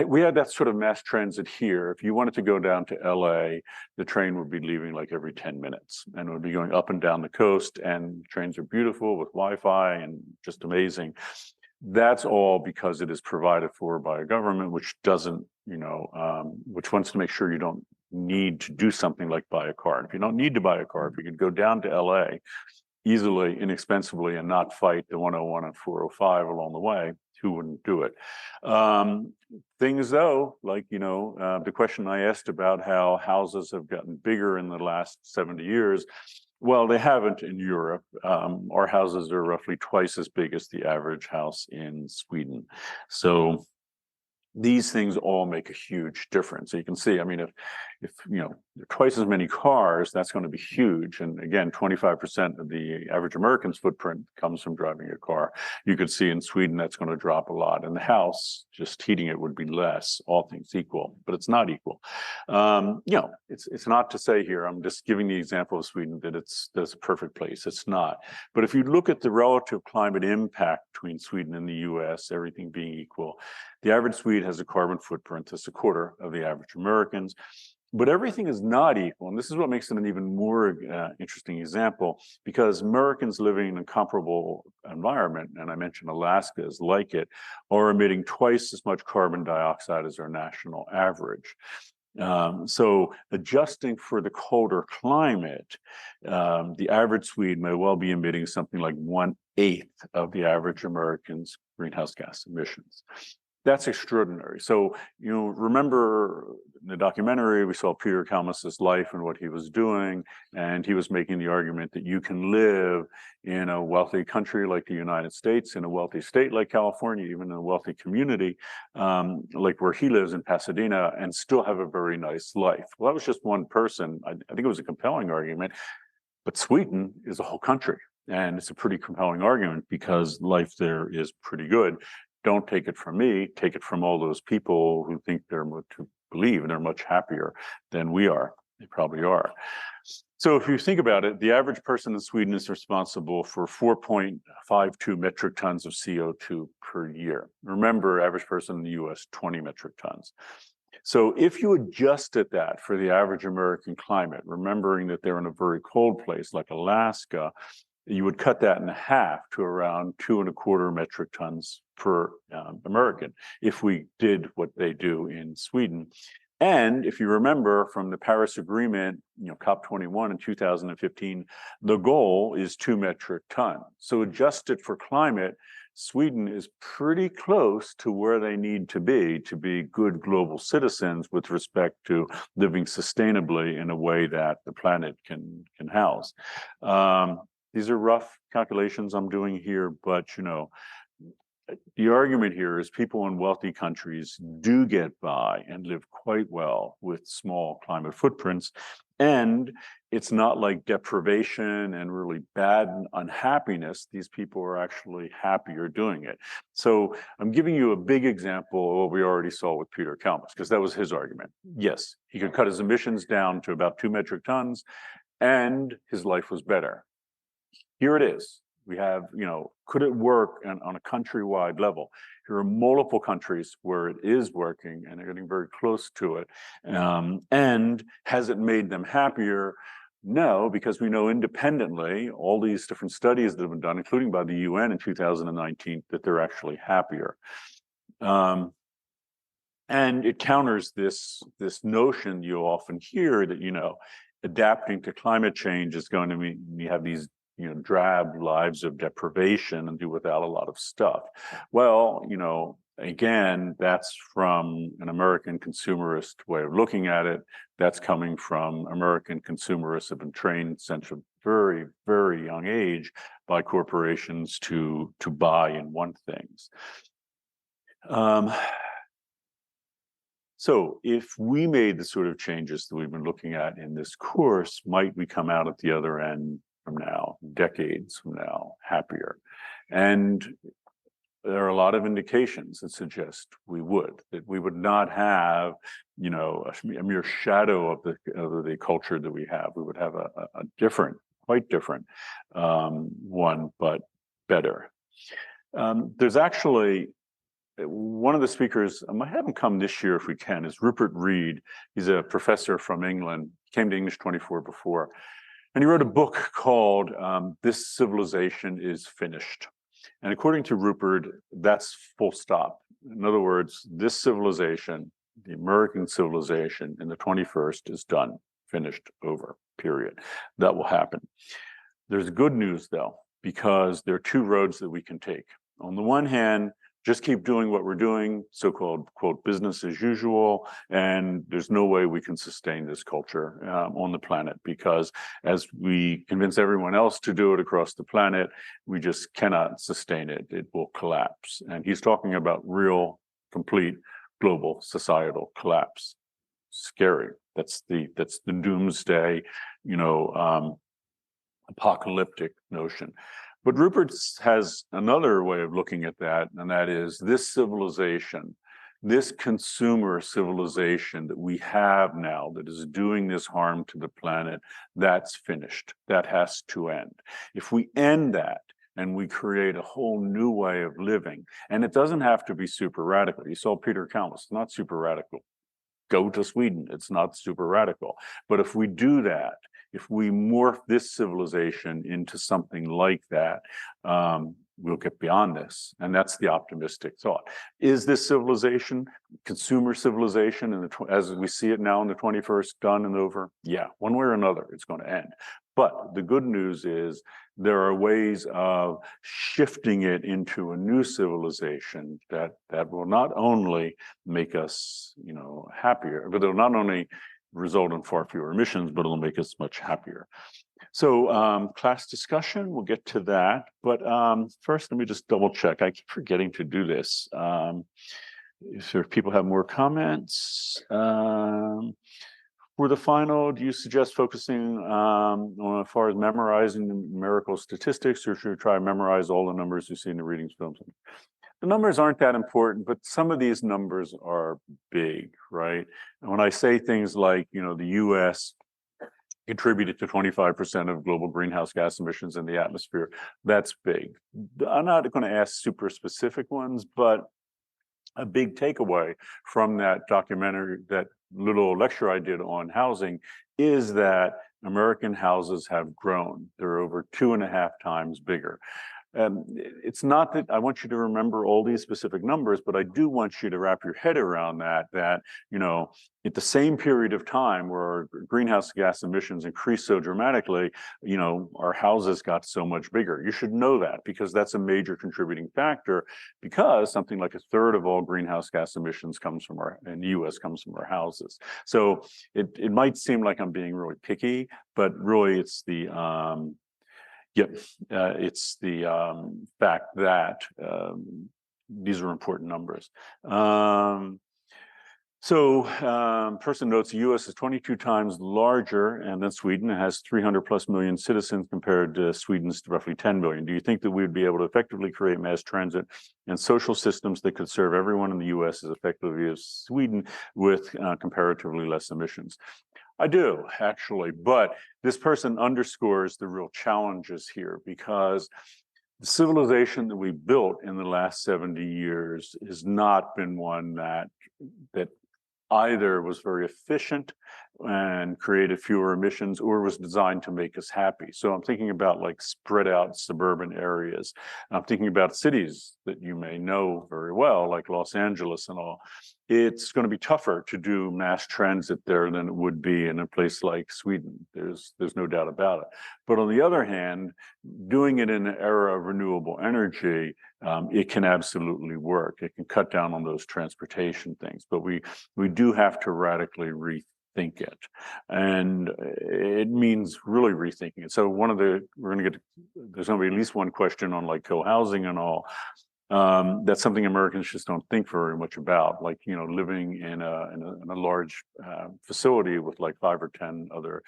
we had that sort of mass transit here, if you wanted to go down to LA, the train would be leaving like every 10 minutes and it would be going up and down the coast, and trains are beautiful with Wi-Fi and just amazing. That's all because it is provided for by a government which doesn't, which wants to make sure you don't need to do something like buy a car. And if you don't need to buy a car, if you could go down to LA easily, inexpensively, and not fight the 101 and 405 along the way, who wouldn't do it? Things though, like, the question I asked about how houses have gotten bigger in the last 70 years. Well, they haven't in Europe. Our houses are roughly twice as big as the average house in Sweden. So these things all make a huge difference. So you can see, I mean, if twice as many cars, that's going to be huge. And again, 25% of the average American's footprint comes from driving a car. You could see in Sweden that's going to drop a lot. And the house, just heating it would be less, all things equal, but it's not equal. It's not to say here, I'm just giving the example of Sweden that that's a perfect place. It's not. But if you look at the relative climate impact between Sweden and the US, everything being equal, the average Swede has a carbon footprint that's a quarter of the average Americans, but everything is not equal. And this is what makes it an even more interesting example, because Americans living in a comparable environment, and I mentioned Alaska is like it, are emitting twice as much carbon dioxide as our national average. So adjusting for the colder climate, the average Swede may well be emitting something like 1/8 of the average American's greenhouse gas emissions. That's extraordinary. So, remember in the documentary, we saw Peter Kalmus's life and what he was doing, and he was making the argument that you can live in a wealthy country like the United States, in a wealthy state like California, even in a wealthy community, like where he lives in Pasadena, and still have a very nice life. Well, that was just one person. I think it was a compelling argument, but Sweden is a whole country, and it's a pretty compelling argument because life there is pretty good. Don't take it from me, take it from all those people who think who believe they're much happier than we are. They probably are. So if you think about it, the average person in Sweden is responsible for 4.52 metric tons of CO2 per year. Remember, average person in the US, 20 metric tons. So if you adjusted that for the average American climate, remembering that they're in a very cold place like Alaska, you would cut that in half to around 2.25 metric tons per American if we did what they do in Sweden. And if you remember from the Paris Agreement, COP21 in 2015, the goal is 2 metric tons. So adjusted for climate, Sweden is pretty close to where they need to be good global citizens with respect to living sustainably in a way that the planet can house. These are rough calculations I'm doing here, but the argument here is people in wealthy countries do get by and live quite well with small climate footprints. And it's not like deprivation and really bad unhappiness. These people are actually happier doing it. So I'm giving you a big example of what we already saw with Peter Kalmus, because that was his argument. Yes, he could cut his emissions down to about 2 metric tons, and his life was better. Here it is. We have, could it work on a countrywide level? Here are multiple countries where it is working and they're getting very close to it. And has it made them happier? No, because we know independently, all these different studies that have been done, including by the UN in 2019, that they're actually happier. And it counters this notion you often hear that, adapting to climate change is going to mean we have these drab lives of deprivation and do without a lot of stuff. Well, again, that's from an American consumerist way of looking at it. That's coming from American consumerists have been trained since a very, very young age by corporations to buy and want things. So if we made the sort of changes that we've been looking at in this course, might we come out at the other end from now, decades from now, happier? And there are a lot of indications that suggest that we would not have, a mere shadow of the culture that we have. We would have a different, quite different one, but better. There's actually one of the speakers, I might have him come this year if we can, is Rupert Reed. He's a professor from England, came to English 24 before. And he wrote a book called This Civilization is Finished. And according to Rupert, that's full stop. In other words, this civilization, the American civilization in the 21st is done, finished, over, period. That will happen. There's good news, though, because there are two roads that we can take. On the one hand, just keep doing what we're doing, so-called, quote, business as usual, and there's no way we can sustain this culture on the planet, because as we convince everyone else to do it across the planet, we just cannot sustain it. It will collapse. And he's talking about real, complete, global societal collapse. Scary. That's the doomsday, apocalyptic notion. But Rupert has another way of looking at that, and that is this civilization, this consumer civilization that we have now that is doing this harm to the planet, that's finished. That has to end. If we end that and we create a whole new way of living, and it doesn't have to be super radical. You saw Peter Kalmus, not super radical. Go to Sweden. It's not super radical. But if we do that, if we morph this civilization into something like that, we'll get beyond this. And that's the optimistic thought. Is this civilization, consumer civilization, as we see it now in the 21st, done and over? Yeah, one way or another, it's going to end. But the good news is there are ways of shifting it into a new civilization that will not only make us, happier, but it'll not only result in far fewer emissions, but it'll make us much happier. So class discussion, we'll get to that. But first, let me just double check. I keep forgetting to do this. If people have more comments. For the final, do you suggest focusing on as far as memorizing numerical statistics, or should we try to memorize all the numbers you see in the readings films? The numbers aren't that important, but some of these numbers are big, right? And when I say things like, the US contributed to 25% of global greenhouse gas emissions in the atmosphere, that's big. I'm not going to ask super specific ones, but a big takeaway from that documentary, that little lecture I did on housing, is that American houses have grown. They're over 2.5 times bigger. It's not that I want you to remember all these specific numbers, but I do want you to wrap your head around that, at the same period of time where our greenhouse gas emissions increased so dramatically, our houses got so much bigger. You should know that, because that's a major contributing factor, because something like 1/3 of all greenhouse gas emissions in the US comes from our houses. So it might seem like I'm being really picky, but really it's the fact that these are important numbers. Person notes the U.S. is 22 times larger than Sweden. It has 300+ million citizens compared to Sweden's roughly 10 million. Do you think that we would be able to effectively create mass transit and social systems that could serve everyone in the U.S. as effectively as Sweden with comparatively less emissions? I do, actually, but this person underscores the real challenges here, because the civilization that we built in the last 70 years has not been one that either was very efficient and created fewer emissions, or was designed to make us happy. So I'm thinking about like spread out suburban areas. I'm thinking about cities that you may know very well, like Los Angeles and all. It's going to be tougher to do mass transit there than it would be in a place like Sweden. There's no doubt about it. But on the other hand, doing it in an era of renewable energy, it can absolutely work. It can cut down on those transportation things. But we do have to radically rethink it, and it means really rethinking it. So there's going to be at least one question on like co-housing and all. That's something Americans just don't think very much about, like, living in a large facility with like 5 or 10 other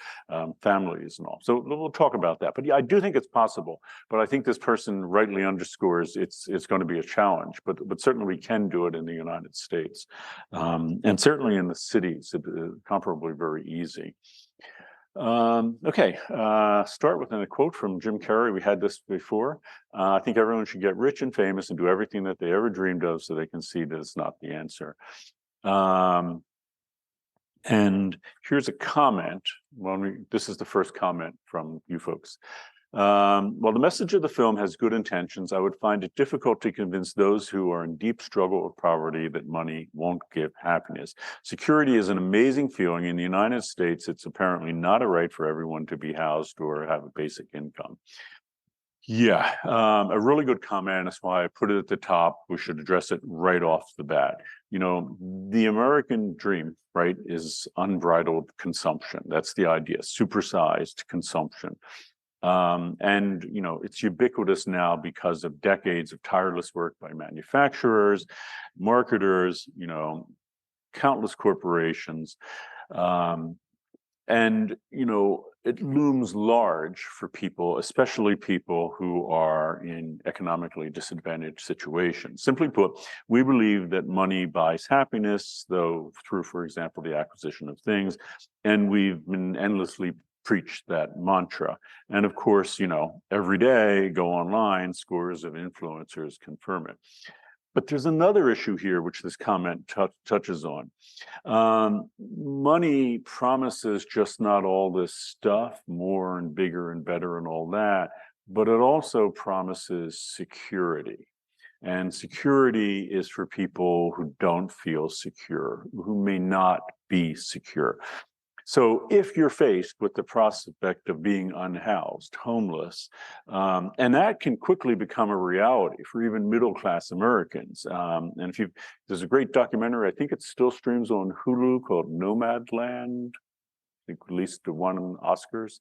families and all. So we'll talk about that. But yeah, I do think it's possible. But I think this person rightly underscores it's going to be a challenge. But certainly we can do it in the United States, and certainly in the cities, it's comparably very easy. Start with a quote from Jim Carrey. We had this before. I think everyone should get rich and famous and do everything that they ever dreamed of, so they can see that it's not the answer. And here's a comment. This is the first comment from you folks. While the message of the film has good intentions, I would find it difficult to convince those who are in deep struggle with poverty that money won't give happiness. Security is an amazing feeling. In the United States, it's apparently not a right for everyone to be housed or have a basic income. Yeah, a really good comment. That's why I put it at the top. We should address it right off the bat. The American dream, right, is unbridled consumption. That's the idea, supersized consumption. And it's ubiquitous now because of decades of tireless work by manufacturers, marketers, countless corporations. Um, and it looms large for people, especially people who are in economically disadvantaged situations. Simply put, we believe that money buys happiness, though through, for example, the acquisition of things. And we've been endlessly preached that mantra. And of course, every day go online, scores of influencers confirm it. But there's another issue here, which this comment touches on. Money promises just not all this stuff, more and bigger and better and all that, but it also promises security. And security is for people who don't feel secure, who may not be secure. So if you're faced with the prospect of being unhoused, homeless, and that can quickly become a reality for even middle-class Americans. And there's a great documentary, I think it still streams on Hulu, called Nomadland. I think at least won Oscars.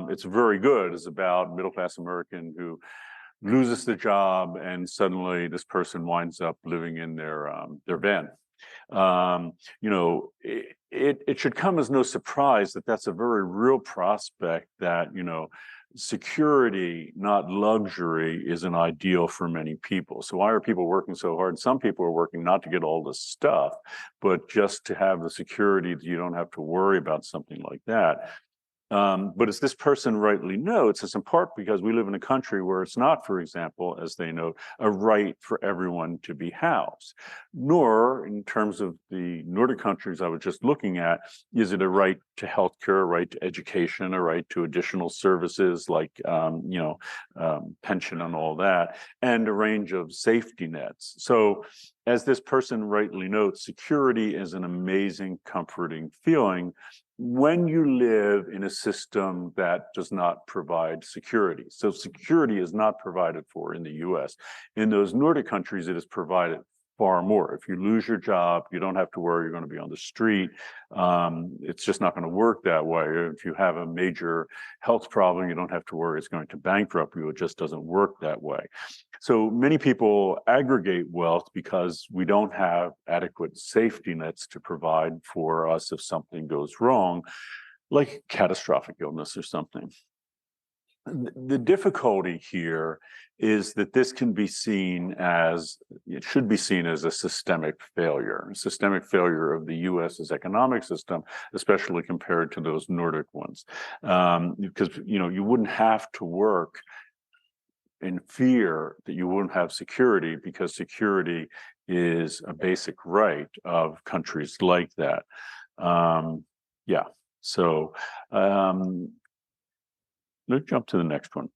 It's very good. It's about middle-class American who loses their job, and suddenly this person winds up living in their van. It should come as no surprise that that's a very real prospect, that, security, not luxury, is an ideal for many people. So why are people working so hard? Some people are working not to get all this stuff, but just to have the security that you don't have to worry about something like that. But as this person rightly notes, it's in part because we live in a country where it's not, for example, as they note, a right for everyone to be housed. Nor, in terms of the Nordic countries I was just looking at, is it a right to healthcare, a right to education, a right to additional services like, pension and all that, and a range of safety nets. So, as this person rightly notes, security is an amazing, comforting feeling when you live in a system that does not provide security. So security is not provided for in the US. In those Nordic countries, it is provided far more. If you lose your job, you don't have to worry you're going to be on the street. It's just not going to work that way. If you have a major health problem, you don't have to worry it's going to bankrupt you. It just doesn't work that way. So many people aggregate wealth because we don't have adequate safety nets to provide for us if something goes wrong, like catastrophic illness or something. The difficulty here is that this can be seen as, it should be seen as a systemic failure of the US's economic system, especially compared to those Nordic ones. Because, you wouldn't have to work in fear that you wouldn't have security, because security is a basic right of countries like that. So let's jump to the next one.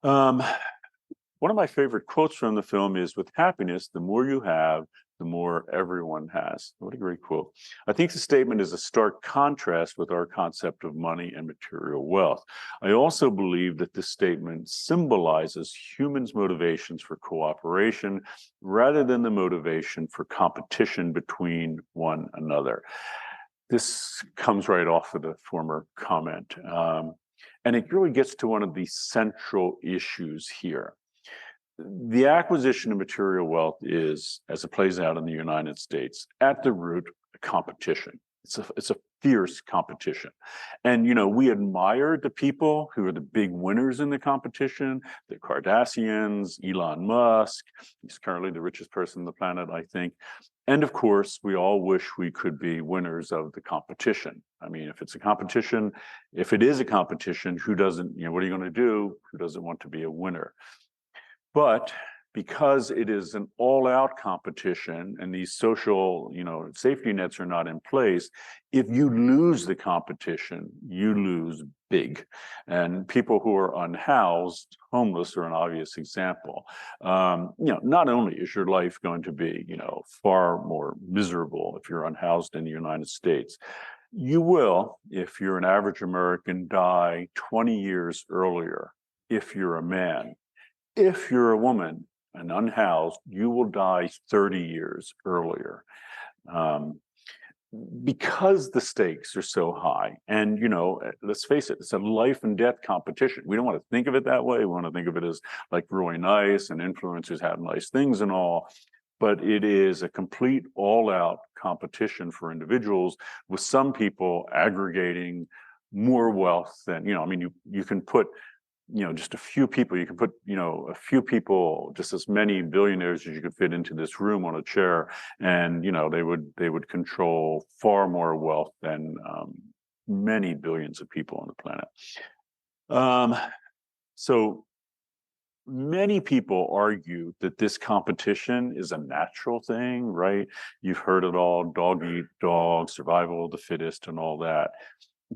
One of my favorite quotes from the film is, "With happiness, the more you have, the more everyone has." What a great quote. I think the statement is a stark contrast with our concept of money and material wealth. I also believe that this statement symbolizes humans' motivations for cooperation rather than the motivation for competition between one another. This comes right off of the former comment. And it really gets to one of the central issues here. The acquisition of material wealth is, as it plays out in the United States, at the root, a competition. It's a fierce competition. And, we admire the people who are the big winners in the competition, the Kardashians, Elon Musk. He's currently the richest person on the planet, I think. And of course, we all wish we could be winners of the competition. I mean, if it is a competition, who doesn't, what are you going to do? Who doesn't want to be a winner? But because it is an all-out competition and these social, safety nets are not in place, if you lose the competition, you lose big. And people who are unhoused, homeless, are an obvious example. Not only is your life going to be, far more miserable if you're unhoused in the United States, you will, if you're an average American, die 20 years earlier if you're a man. If you're a woman and unhoused, you will die 30 years earlier. Um, because the stakes are so high, and let's face it, it's a life and death competition. We don't want to think of it that way. We want to think of it as like really nice, and influencers have nice things and all, but it is a complete all-out competition for individuals, with some people aggregating more wealth than, I mean, you can put just a few people, you can put, a few people, just as many billionaires as you could fit into this room on a chair, and, they would control far more wealth than many billions of people on the planet. So many people argue that this competition is a natural thing, right? You've heard it all, dog eat dog, survival of the fittest, and all that.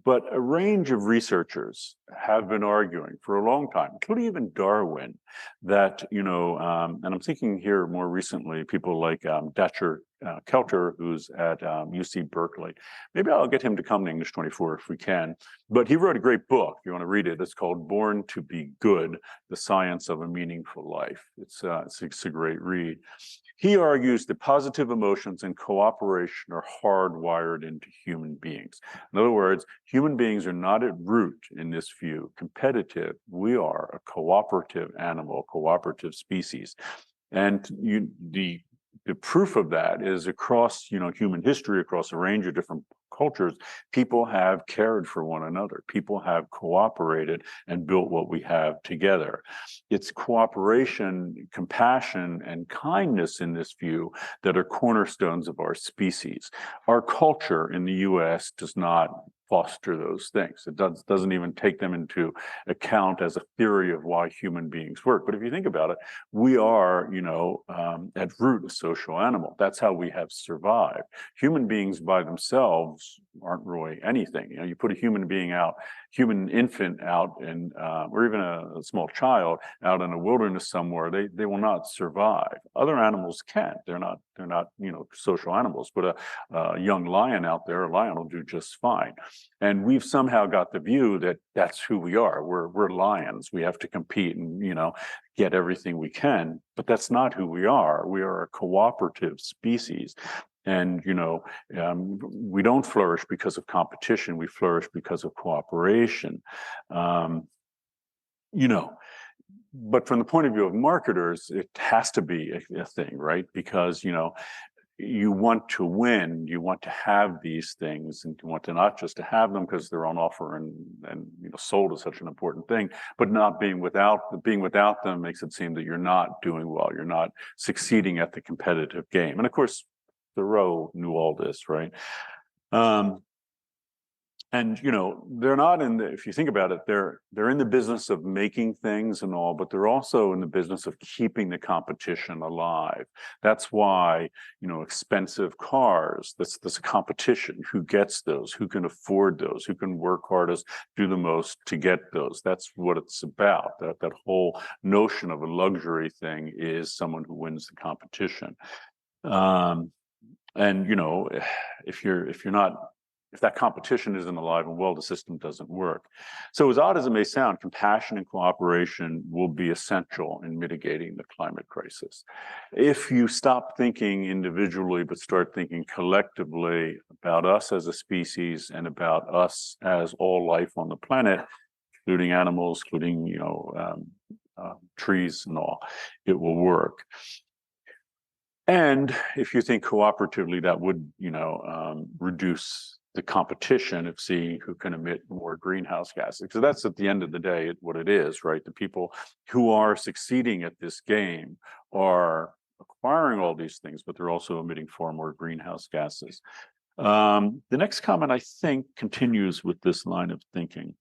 But a range of researchers have been arguing for a long time, including even Darwin, that, and I'm thinking here more recently, people like Dacher Kelter, who's at UC Berkeley. Maybe I'll get him to come to English 24 if we can. But he wrote a great book. If you want to read it, it's called Born to Be Good, The Science of a Meaningful Life. It's a great read. He argues that positive emotions and cooperation are hardwired into human beings. In other words, human beings are not at root, in this view, competitive. We are a cooperative animal, cooperative species. And the proof of that is across, human history, across a range of different cultures, people have cared for one another. People have cooperated and built what we have together. It's cooperation, compassion, and kindness in this view that are cornerstones of our species. Our culture in the US does not foster those things. It doesn't even take them into account as a theory of why human beings work. But if you think about it, we are, at root a social animal. That's how we have survived. Human beings by themselves aren't really anything. You put a human being out, human infant out, and or even a small child out in a wilderness somewhere, they will not survive. Other animals can. They're not social animals. But a young lion out there, a lion will do just fine. And we've somehow got the view that that's who we are. We're lions. We have to compete and get everything we can. But that's not who we are. We are a cooperative species. And, we don't flourish because of competition. We flourish because of cooperation. But from the point of view of marketers, it has to be a thing, right? Because, you want to win, you want to have these things, and you want to not just to have them because they're on offer and sold as such an important thing, but not being without them makes it seem that you're not doing well, you're not succeeding at the competitive game. And of course, Thoreau knew all this, right? And they're not if you think about it, they're in the business of making things and all, but they're also in the business of keeping the competition alive. That's why, expensive cars, that's a competition. Who gets those? Who can afford those? Who can work hardest, do the most to get those? That's what it's about. That whole notion of a luxury thing is someone who wins the competition. If that competition isn't alive and well, the system doesn't work. So as odd as it may sound, compassion and cooperation will be essential in mitigating the climate crisis. If you stop thinking individually, but start thinking collectively about us as a species and about us as all life on the planet, including animals, including, trees and all, it will work. And if you think cooperatively, that would, reduce the competition of seeing who can emit more greenhouse gases. So that's at the end of the day what it is, right? The people who are succeeding at this game are acquiring all these things, but they're also emitting far more greenhouse gases. The next comment, I think, continues with this line of thinking.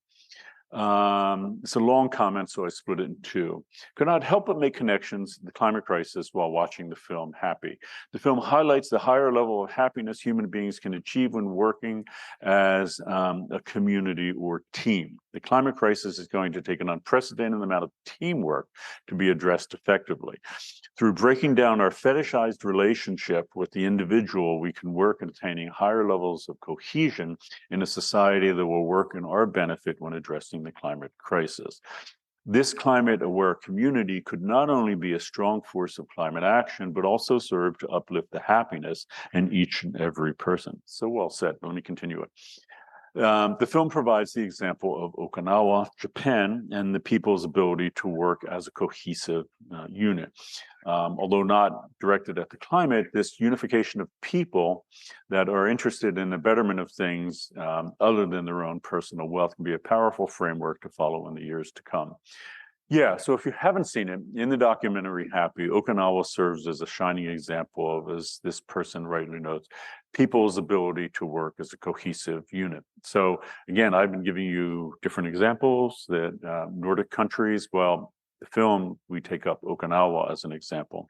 It's a long comment, so I split it in two. Could not help but make connections to the climate crisis while watching the film Happy. The film highlights the higher level of happiness human beings can achieve when working as a community or team. The climate crisis is going to take an unprecedented amount of teamwork to be addressed effectively. Through breaking down our fetishized relationship with the individual, we can work at attaining higher levels of cohesion in a society that will work in our benefit when addressing the climate crisis. This climate-aware community could not only be a strong force of climate action, but also serve to uplift the happiness in each and every person. So well said. Let me continue it. The film provides the example of Okinawa, Japan, and the people's ability to work as a cohesive unit. Although not directed at the climate, this unification of people that are interested in the betterment of things other than their own personal wealth can be a powerful framework to follow in the years to come. Yeah, so if you haven't seen it, in the documentary Happy, Okinawa serves as a shining example of, as this person rightly notes, people's ability to work as a cohesive unit. So again, I've been giving you different examples that Nordic countries, well, the film, we take up Okinawa as an example.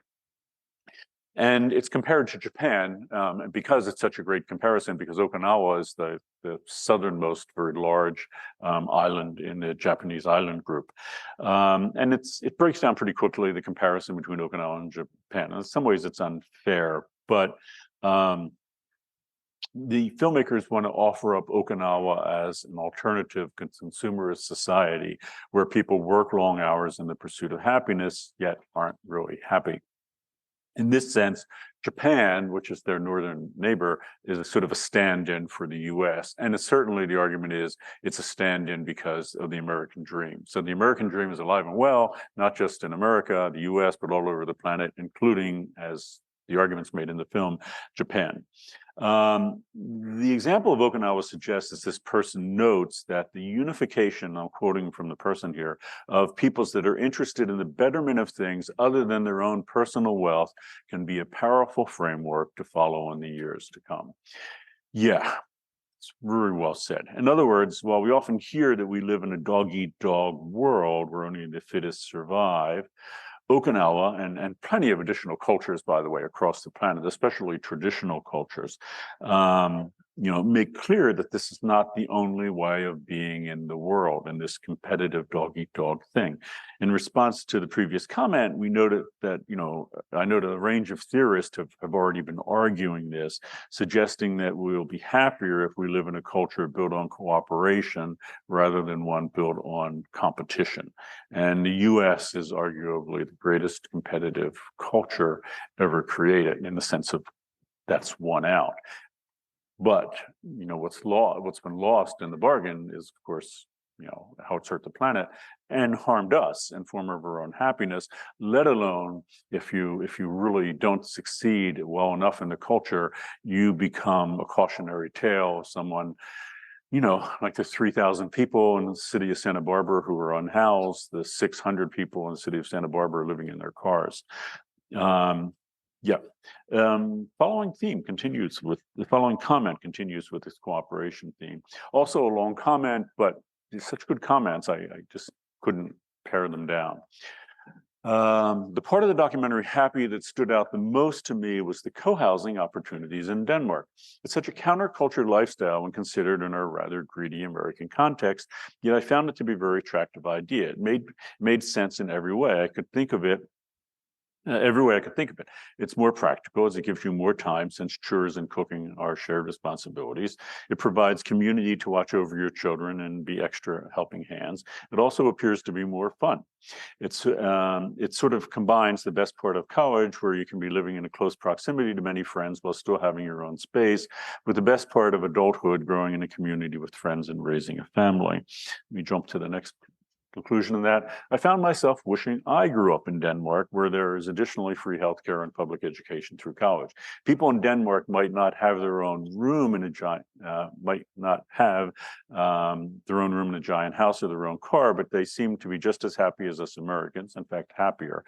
And it's compared to Japan because it's such a great comparison, because Okinawa is the southernmost very large island in the Japanese island group. And it breaks down pretty quickly, the comparison between Okinawa and Japan. In some ways it's unfair, but the filmmakers want to offer up Okinawa as an alternative consumerist society where people work long hours in the pursuit of happiness, yet aren't really happy. In this sense, Japan, which is their northern neighbor, is a sort of a stand-in for the US. And certainly the argument is it's a stand-in because of the American dream. So the American dream is alive and well, not just in America, the US, but all over the planet, including, as the arguments made in the film, Japan. The example of Okinawa suggests, as this person notes, that the unification, I'm quoting from the person here, of peoples that are interested in the betterment of things other than their own personal wealth can be a powerful framework to follow in the years to come. Yeah, it's very well said. In other words, while we often hear that we live in a dog-eat-dog world where only the fittest survive, Okinawa and plenty of additional cultures, by the way, across the planet, especially traditional cultures, make clear that this is not the only way of being in the world in this competitive dog-eat-dog thing. In response to the previous comment, we noted that, I know a range of theorists have already been arguing this, suggesting that we'll be happier if we live in a culture built on cooperation rather than one built on competition. And the US is arguably the greatest competitive culture ever created, in the sense of that's won out. But what's been lost in the bargain is, of course, how it's hurt the planet and harmed us in form of our own happiness, let alone if you really don't succeed well enough in the culture, you become a cautionary tale of someone, like the 3,000 people in the city of Santa Barbara who are unhoused, the 600 people in the city of Santa Barbara living in their cars. Following comment continues with this cooperation theme. Also a long comment, but such good comments, I just couldn't pare them down. The part of the documentary Happy that stood out the most to me was the co-housing opportunities in Denmark. It's such a counterculture lifestyle when considered in our rather greedy American context, yet I found it to be a very attractive idea. It made sense in every way I could think of it. It's more practical as it gives you more time, since chores and cooking are shared responsibilities. It provides community to watch over your children and be extra helping hands. It also appears to be more fun. It sort of combines the best part of college, where you can be living in a close proximity to many friends while still having your own space, with the best part of adulthood, growing in a community with friends and raising a family. Let me jump to the next conclusion of that. I found myself wishing I grew up in Denmark, where there is additionally free healthcare and public education through college. People in Denmark might not have their own room in a giant, house or their own car, but they seem to be just as happy as us Americans, in fact, happier.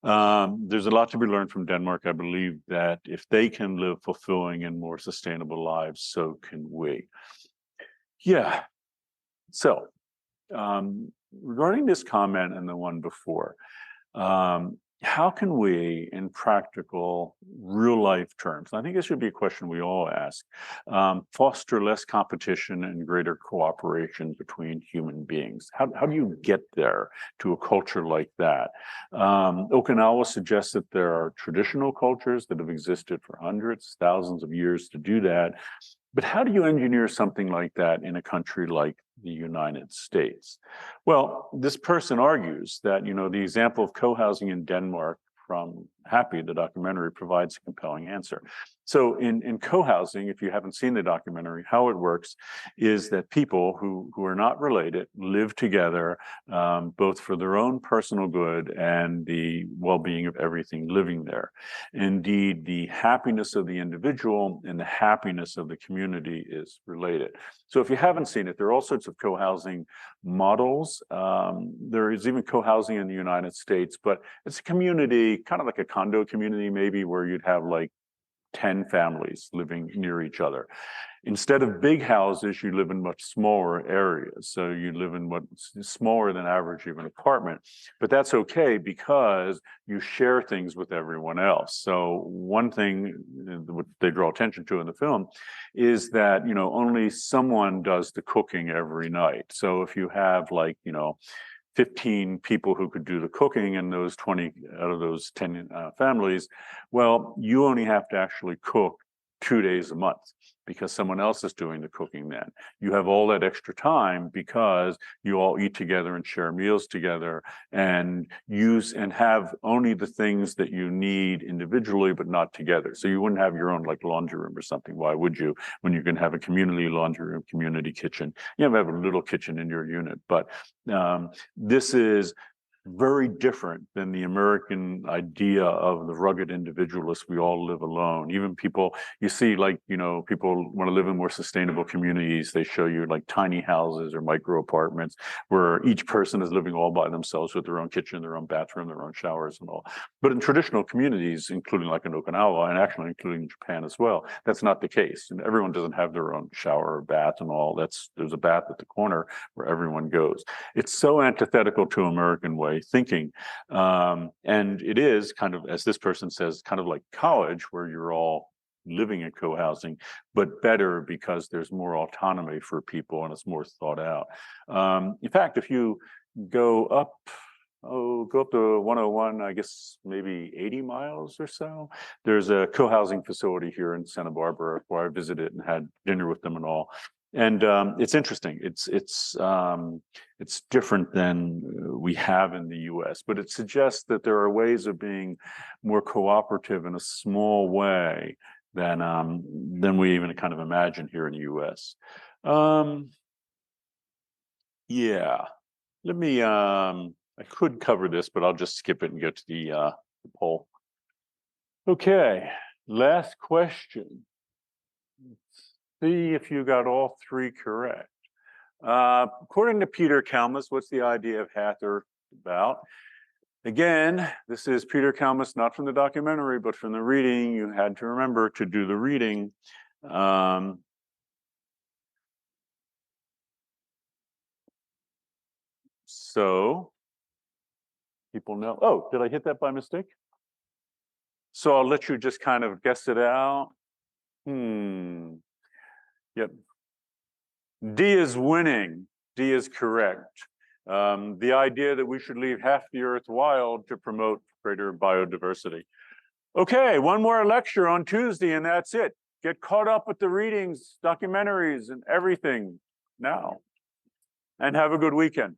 There's a lot to be learned from Denmark. I believe that if they can live fulfilling and more sustainable lives, so can we. Yeah. So, regarding this comment and the one before, how can we, in practical, real-life terms, I think this should be a question we all ask, foster less competition and greater cooperation between human beings? How do you get there to a culture like that? Okinawa suggests that there are traditional cultures that have existed for hundreds, thousands of years to do that. But how do you engineer something like that in a country like the United States. Well, this person argues that, the example of co-housing in Denmark from Happy, the documentary, provides a compelling answer. So in co-housing, if you haven't seen the documentary, how it works is that people who are not related live together, both for their own personal good and the well-being of everything living there. Indeed, the happiness of the individual and the happiness of the community is related. So if you haven't seen it, there are all sorts of co-housing models. There is even co-housing in the United States, but it's a community, kind of like a condo community, maybe, where you'd have like 10 families living near each other. Instead of big houses, you live in much smaller areas. So you live in what's smaller than average, even apartment. But that's okay because you share things with everyone else. So one thing that they draw attention to in the film is that, only someone does the cooking every night. So if you have 15 people who could do the cooking in those 20 out of those 10 families, well, you only have to actually cook 2 days a month because someone else is doing the cooking then. You have all that extra time because you all eat together and share meals together and use and have only the things that you need individually, but not together. So you wouldn't have your own laundry room or something. Why would you, when you can have a community laundry room, community kitchen? You have a little kitchen in your unit, but this is very different than the American idea of the rugged individualist. We all live alone. Even people, you see, people want to live in more sustainable communities. They show you tiny houses or micro apartments where each person is living all by themselves with their own kitchen, their own bathroom, their own showers and all. But in traditional communities, including in Okinawa and actually including Japan as well, that's not the case. And everyone doesn't have their own shower or bath and all. There's a bath at the corner where everyone goes. It's so antithetical to American way thinking. And it is kind of, as this person says, kind of like college where you're all living in co-housing, but better because there's more autonomy for people and it's more thought out. In fact, if you go up to 101, I guess maybe 80 miles or so, there's a co-housing facility here in Santa Barbara where I visited and had dinner with them and all. And it's interesting. It's different than we have in the U.S., but it suggests that there are ways of being more cooperative in a small way than we even kind of imagine here in the U.S. Yeah, let me. I could cover this, but I'll just skip it and go to the poll. Okay, last question. See if you got all three correct. According to Peter Kalmus, what's the idea of Hather about? Again, this is Peter Kalmus, not from the documentary, but from the reading. You had to remember to do the reading. So people know. Oh, did I hit that by mistake? So I'll let you just kind of guess it out. Yep. D is winning. D is correct. The idea that we should leave half the earth wild to promote greater biodiversity. Okay, one more lecture on Tuesday, and that's it. Get caught up with the readings, documentaries, and everything now. And have a good weekend.